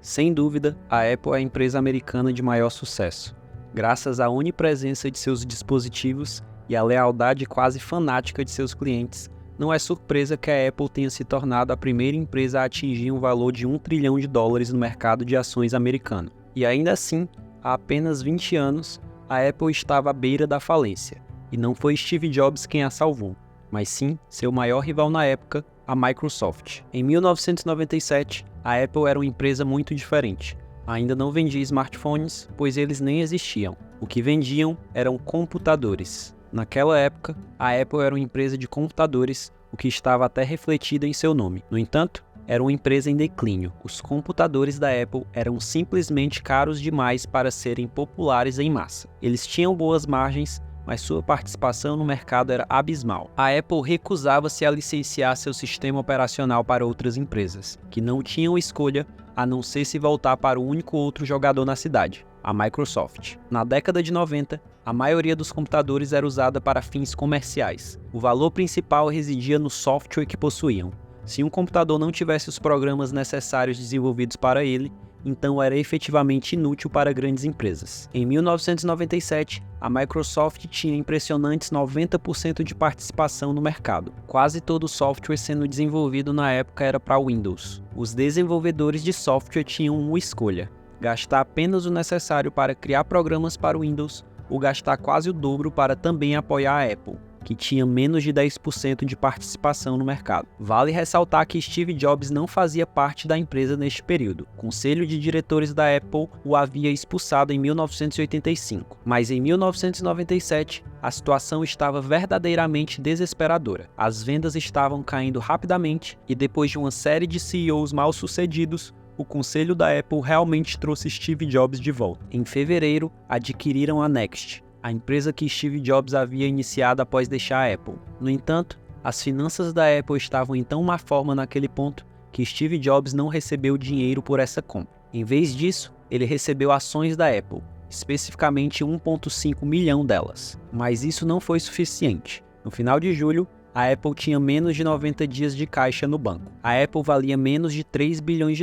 Sem dúvida, a Apple é a empresa americana de maior sucesso. Graças à onipresença de seus dispositivos e à lealdade quase fanática de seus clientes, não é surpresa que a Apple tenha se tornado a primeira empresa a atingir um valor de $1 trilhão no mercado de ações americano. E ainda assim, há apenas 20 anos, a Apple estava à beira da falência. E não foi Steve Jobs quem a salvou, mas sim seu maior rival na época, a Microsoft. Em 1997, a Apple era uma empresa muito diferente. Ainda não vendia smartphones, pois eles nem existiam. O que vendiam eram computadores. Naquela época, a Apple era uma empresa de computadores, o que estava até refletido em seu nome. No entanto, era uma empresa em declínio. Os computadores da Apple eram simplesmente caros demais para serem populares em massa. Eles tinham boas margens, mas sua participação no mercado era abismal. A Apple recusava-se a licenciar seu sistema operacional para outras empresas, que não tinham escolha a não ser se voltar para o único outro jogador na cidade, a Microsoft. Na década de 90, a maioria dos computadores era usada para fins comerciais. O valor principal residia no software que possuíam. Se um computador não tivesse os programas necessários desenvolvidos para ele, então era efetivamente inútil para grandes empresas. Em 1997, a Microsoft tinha impressionantes 90% de participação no mercado. Quase todo o software sendo desenvolvido na época era para Windows. Os desenvolvedores de software tinham uma escolha: gastar apenas o necessário para criar programas para Windows ou gastar quase o dobro para também apoiar a Apple, que tinha menos de 10% de participação no mercado. Vale ressaltar que Steve Jobs não fazia parte da empresa neste período. O conselho de diretores da Apple o havia expulsado em 1985, mas em 1997 a situação estava verdadeiramente desesperadora. As vendas estavam caindo rapidamente e depois de uma série de CEOs mal-sucedidos, o conselho da Apple realmente trouxe Steve Jobs de volta. Em fevereiro, adquiriram a Next, a empresa que Steve Jobs havia iniciado após deixar a Apple. No entanto, as finanças da Apple estavam em tão má forma naquele ponto que Steve Jobs não recebeu dinheiro por essa compra. Em vez disso, ele recebeu ações da Apple, especificamente 1,5 milhão delas. Mas isso não foi suficiente. No final de julho, a Apple tinha menos de 90 dias de caixa no banco. A Apple valia menos de $3 bilhões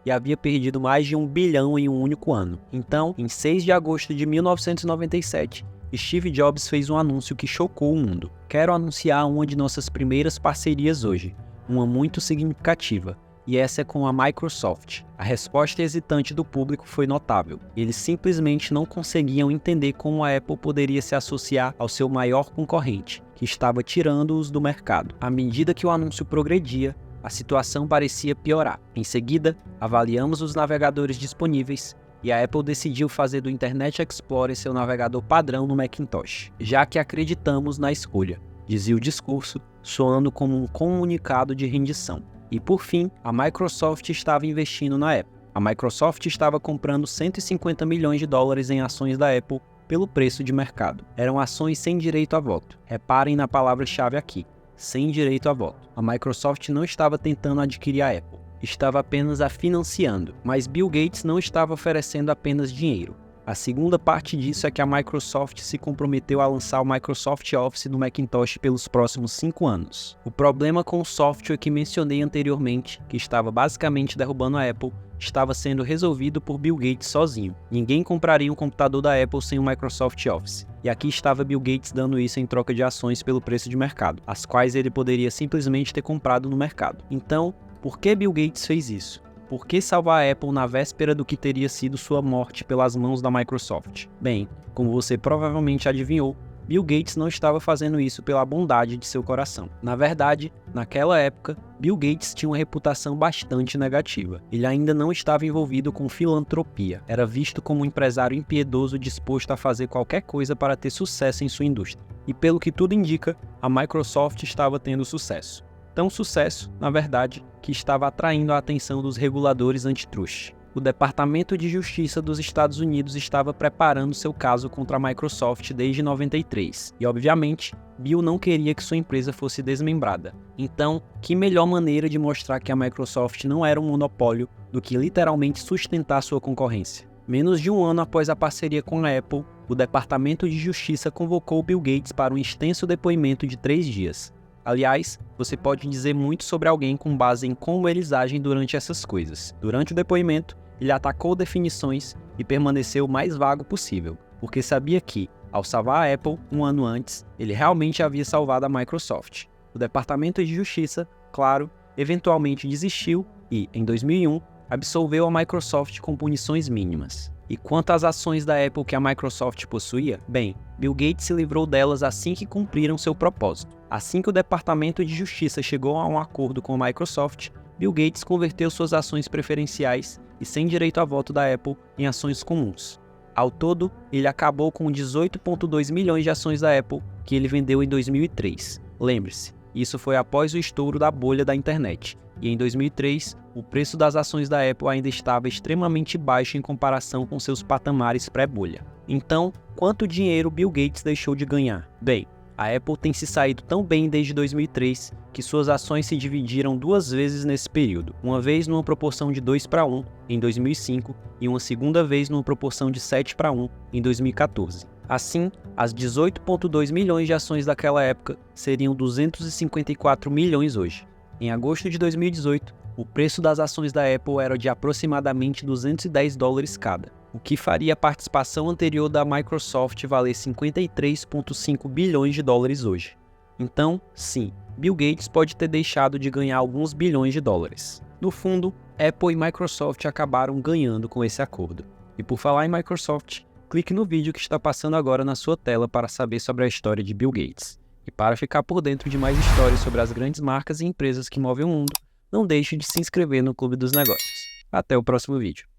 e havia perdido mais de $1 bilhão em um único ano. Então, em 6 de agosto de 1997, Steve Jobs fez um anúncio que chocou o mundo. Quero anunciar uma de nossas primeiras parcerias hoje, uma muito significativa, e essa é com a Microsoft. A resposta hesitante do público foi notável. Eles simplesmente não conseguiam entender como a Apple poderia se associar ao seu maior concorrente, que estava tirando-os do mercado. À medida que o anúncio progredia, a situação parecia piorar. Em seguida, avaliamos os navegadores disponíveis e a Apple decidiu fazer do Internet Explorer seu navegador padrão no Macintosh, já que acreditamos na escolha, dizia o discurso, soando como um comunicado de rendição. E por fim, a Microsoft estava investindo na Apple. A Microsoft estava comprando $150 milhões em ações da Apple pelo preço de mercado. Eram ações sem direito a voto. Reparem na palavra-chave aqui: sem direito a voto. A Microsoft não estava tentando adquirir a Apple, estava apenas a financiando, mas Bill Gates não estava oferecendo apenas dinheiro. A segunda parte disso é que a Microsoft se comprometeu a lançar o Microsoft Office no Macintosh pelos próximos 5 anos. O problema com o software que mencionei anteriormente, que estava basicamente derrubando a Apple, estava sendo resolvido por Bill Gates sozinho. Ninguém compraria um computador da Apple sem o Microsoft Office. E aqui estava Bill Gates dando isso em troca de ações pelo preço de mercado, as quais ele poderia simplesmente ter comprado no mercado. Então, por que Bill Gates fez isso? Por que salvar a Apple na véspera do que teria sido sua morte pelas mãos da Microsoft? Bem, como você provavelmente adivinhou, Bill Gates não estava fazendo isso pela bondade de seu coração. Na verdade, naquela época, Bill Gates tinha uma reputação bastante negativa. Ele ainda não estava envolvido com filantropia. Era visto como um empresário impiedoso disposto a fazer qualquer coisa para ter sucesso em sua indústria. E pelo que tudo indica, a Microsoft estava tendo sucesso. Tão sucesso, na verdade, que estava atraindo a atenção dos reguladores antitruste. O Departamento de Justiça dos Estados Unidos estava preparando seu caso contra a Microsoft desde 93, e obviamente, Bill não queria que sua empresa fosse desmembrada. Então, que melhor maneira de mostrar que a Microsoft não era um monopólio do que literalmente sustentar sua concorrência? Menos de um ano após a parceria com a Apple, o Departamento de Justiça convocou Bill Gates para um extenso depoimento de 3 dias. Aliás, você pode dizer muito sobre alguém com base em como eles agem durante essas coisas. Durante o depoimento, ele atacou definições e permaneceu o mais vago possível, porque sabia que, ao salvar a Apple um ano antes, ele realmente havia salvado a Microsoft. O Departamento de Justiça, claro, eventualmente desistiu e, em 2001, absolveu a Microsoft com punições mínimas. E quanto às ações da Apple que a Microsoft possuía, bem, Bill Gates se livrou delas assim que cumpriram seu propósito. Assim que o Departamento de Justiça chegou a um acordo com a Microsoft, Bill Gates converteu suas ações preferenciais e sem direito a voto da Apple em ações comuns. Ao todo, ele acabou com 18,2 milhões de ações da Apple que ele vendeu em 2003. Lembre-se, isso foi após o estouro da bolha da internet, e em 2003, o preço das ações da Apple ainda estava extremamente baixo em comparação com seus patamares pré-bolha. Então, quanto dinheiro Bill Gates deixou de ganhar? Bem, a Apple tem se saído tão bem desde 2003 que suas ações se dividiram 2 vezes nesse período, uma vez numa proporção de 2:1 em 2005 e uma segunda vez numa proporção de 7:1 em 2014. Assim, as 18,2 milhões de ações daquela época seriam 254 milhões hoje. Em agosto de 2018, o preço das ações da Apple era de aproximadamente $210 cada, o que faria a participação anterior da Microsoft valer 53,5 bilhões de dólares hoje. Então, sim, Bill Gates pode ter deixado de ganhar alguns bilhões de dólares. No fundo, Apple e Microsoft acabaram ganhando com esse acordo. E por falar em Microsoft, clique no vídeo que está passando agora na sua tela para saber sobre a história de Bill Gates. E para ficar por dentro de mais histórias sobre as grandes marcas e empresas que movem o mundo, não deixe de se inscrever no Clube dos Negócios. Até o próximo vídeo.